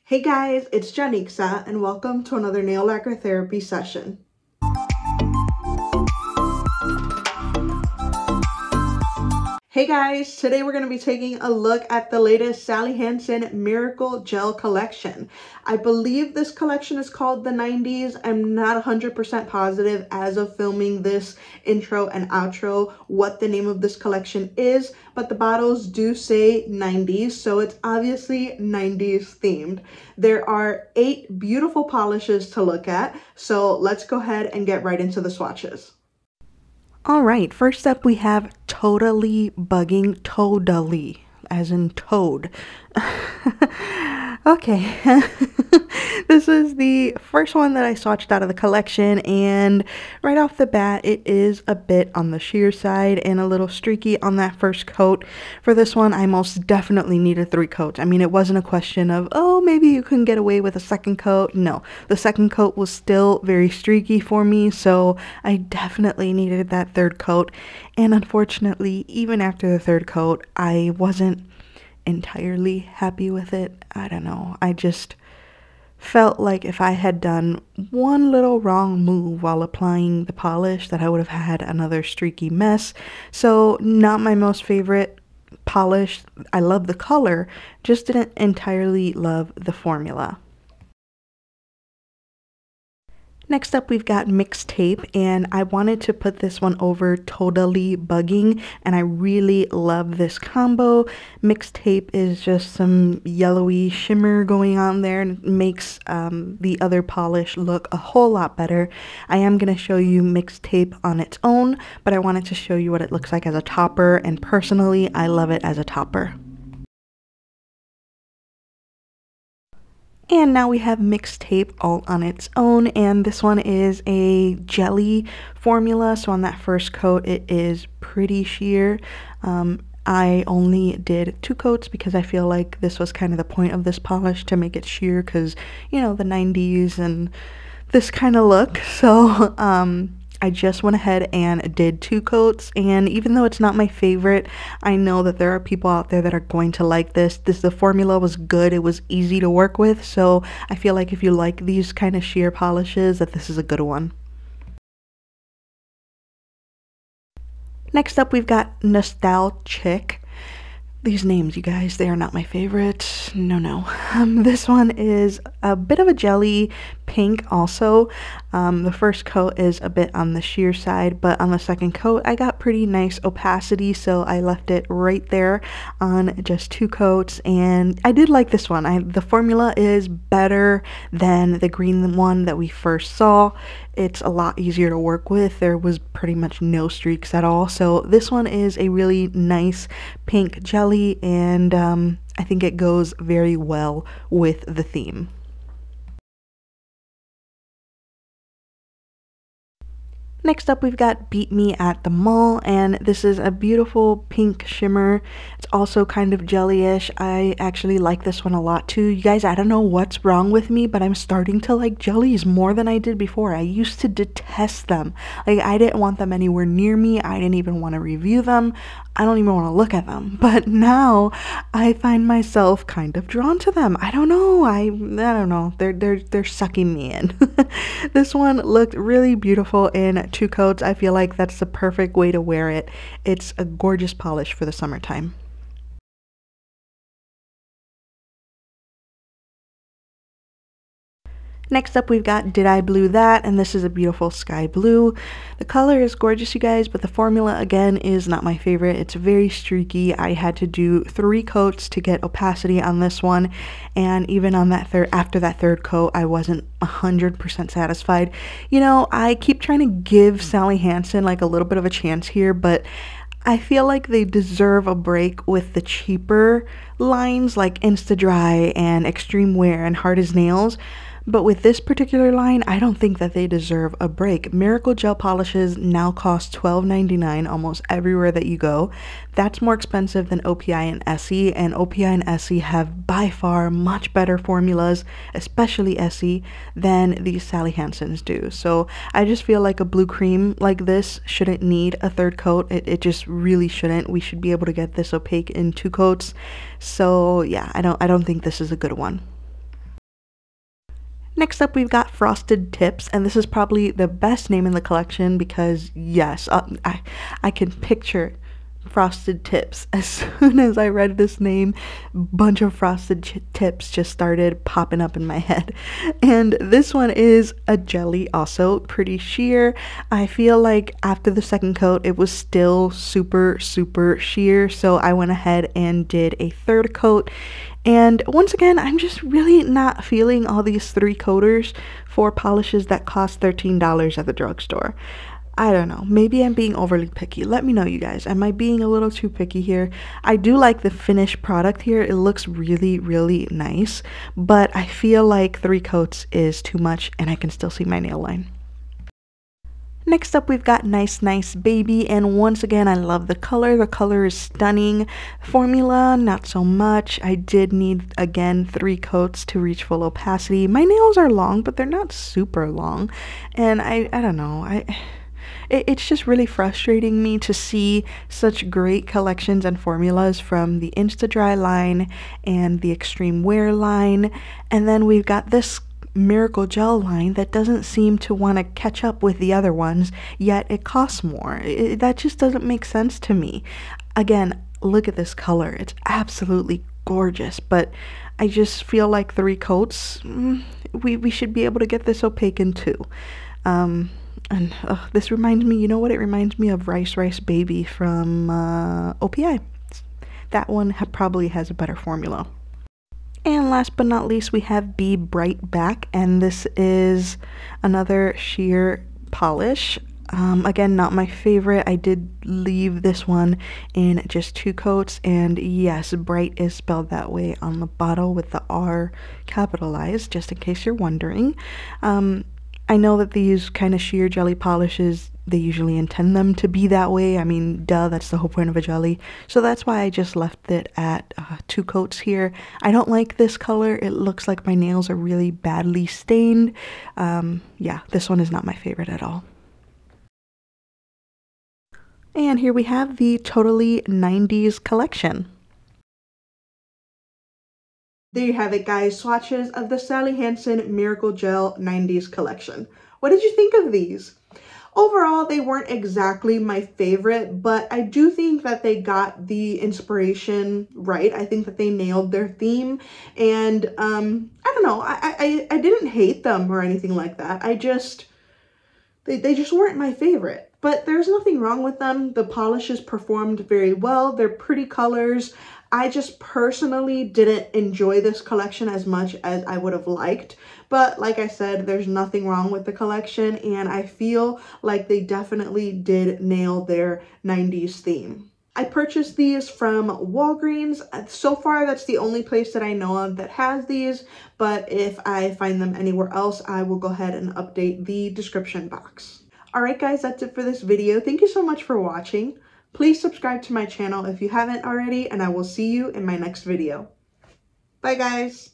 Hey guys, it's Janixa and welcome to another nail lacquer therapy session. Hey guys, today we're going to be taking a look at the latest Sally Hansen Miracle Gel collection. I believe this collection is called the 90's. I'm not 100% positive as of filming this intro and outro what the name of this collection is, but the bottles do say 90's, so it's obviously 90's themed. There are 8 beautiful polishes to look at, so let's go ahead and get right into the swatches. Alright, first up we have Toadally Buggin, Toadally, as in toad. Okay, this is the first one that I swatched out of the collection, and right off the bat it is a bit on the sheer side and a little streaky on that first coat. For this one I most definitely needed 3 coats. I mean, it wasn't a question of, oh, maybe you couldn't get away with a second coat. No, the second coat was still very streaky for me, so I definitely needed that third coat. And unfortunately, even after the third coat, I wasn't entirely happy with it. I don't know, I just felt like if I had done one little wrong move while applying the polish that I would have had another streaky mess. So not my most favorite polish. I love the color, just didn't entirely love the formula. Next up, we've got Mixtape, and I wanted to put this one over Toadally Buggin, and I really love this combo. Mixtape is just some yellowy shimmer going on there, and it makes the other polish look a whole lot better. I am going to show you Mixtape on its own, but I wanted to show you what it looks like as a topper, and personally, I love it as a topper. And now we have Mixtape all on its own, and this one is a jelly formula, so on that first coat it is pretty sheer. I only did 2 coats because I feel like this was kind of the point of this polish, to make it sheer, because, you know, the 90's and this kind of look. So I just went ahead and did 2 coats, and even though it's not my favorite, I know that there are people out there that are going to like this. The formula was good, it was easy to work with, so I feel like if you like these kind of sheer polishes, that this is a good one. Next up, we've got Nostalchick. These names, you guys, they are not my favorite. No. This one is a bit of a jelly pink also. The first coat is a bit on the sheer side, but on the second coat I got pretty nice opacity, so I left it right there on just 2 coats, and I did like this one. The formula is better than the green one that we first saw. It's a lot easier to work with. There was pretty much no streaks at all, so this one is a really nice pink jelly, and I think it goes very well with the theme. Next up, we've got Beat Me at the Mall, and this is a beautiful pink shimmer. It's also kind of jelly-ish. I actually like this one a lot too. You guys, I don't know what's wrong with me, but I'm starting to like jellies more than I did before. I used to detest them. Like, I didn't want them anywhere near me. I didn't even want to review them. I don't even want to look at them. But now I find myself kind of drawn to them. I don't know. I don't know. They're sucking me in. This one looked really beautiful in 2 coats. I feel like that's the perfect way to wear it. It's a gorgeous polish for the summertime. Next up, we've got Did I Blue That, and this is a beautiful sky blue. The color is gorgeous, you guys, but the formula, again, is not my favorite. It's very streaky. I had to do 3 coats to get opacity on this one, and even on that after that third coat, I wasn't 100% satisfied. You know, I keep trying to give Sally Hansen like a little bit of a chance here, but I feel like they deserve a break with the cheaper lines like Insta Dry and Extreme Wear and Hard as Nails. But with this particular line, I don't think that they deserve a break. Miracle Gel polishes now cost $12.99 almost everywhere that you go. That's more expensive than OPI and Essie, and OPI and Essie have by far much better formulas, especially Essie, than these Sally Hansens do. So I just feel like a blue cream like this shouldn't need a third coat. It just really shouldn't. We should be able to get this opaque in 2 coats. So yeah, I don't think this is a good one. Next up, we've got Frosted Tips, and this is probably the best name in the collection because, yes, I can picture Frosted Tips. As soon as I read this name, a bunch of Frosted Tips just started popping up in my head. And this one is a jelly, also pretty sheer. I feel like after the second coat, it was still super, super sheer, so I went ahead and did a third coat. And once again, I'm just really not feeling all these 3-coaters for polishes that cost $13 at the drugstore. I don't know, maybe I'm being overly picky. Let me know, you guys. Am I being a little too picky here? I do like the finished product here. It looks really, really nice, but I feel like 3 coats is too much and I can still see my nail line. Next up, we've got Nice Nice Baby, and once again, I love the color. The color is stunning. Formula, not so much. I did need, again, 3 coats to reach full opacity. My nails are long, but they're not super long, and I don't know. It's just really frustrating me to see such great collections and formulas from the Insta-Dry line and the Extreme Wear line, and then we've got this Miracle Gel line that doesn't seem to want to catch up with the other ones, yet it costs more. That just doesn't make sense to me. Again, look at this color. It's absolutely gorgeous, but I just feel like 3 coats, we should be able to get this opaque in 2. And this reminds me, you know what? It reminds me of Rice Rice Baby from OPI. That one probably has a better formula. And last but not least, we have Be Bright Back, and this is another sheer polish. Again, not my favorite. I did leave this one in just 2 coats, and yes, Bright is spelled that way on the bottle with the R capitalized, just in case you're wondering. I know that these kind of sheer jelly polishes, they usually intend them to be that way. I mean, duh, that's the whole point of a jelly. So that's why I just left it at 2 coats here. I don't like this color. It looks like my nails are really badly stained. Yeah, this one is not my favorite at all. And here we have the Toadally 90's collection. There you have it, guys. Swatches of the Sally Hansen Miracle Gel 90's collection. What did you think of these? Overall, they weren't exactly my favorite, but I do think that they got the inspiration right. I think that they nailed their theme, and I don't know, I didn't hate them or anything like that. They just weren't my favorite, but there's nothing wrong with them. The polishes performed very well. They're pretty colors. I just personally didn't enjoy this collection as much as I would have liked, but like I said, there's nothing wrong with the collection, and I feel like they definitely did nail their 90's theme. I purchased these from Walgreens. So far, that's the only place that I know of that has these, but if I find them anywhere else, I will go ahead and update the description box. Alright guys, that's it for this video. Thank you so much for watching. Please subscribe to my channel if you haven't already, and I will see you in my next video. Bye guys!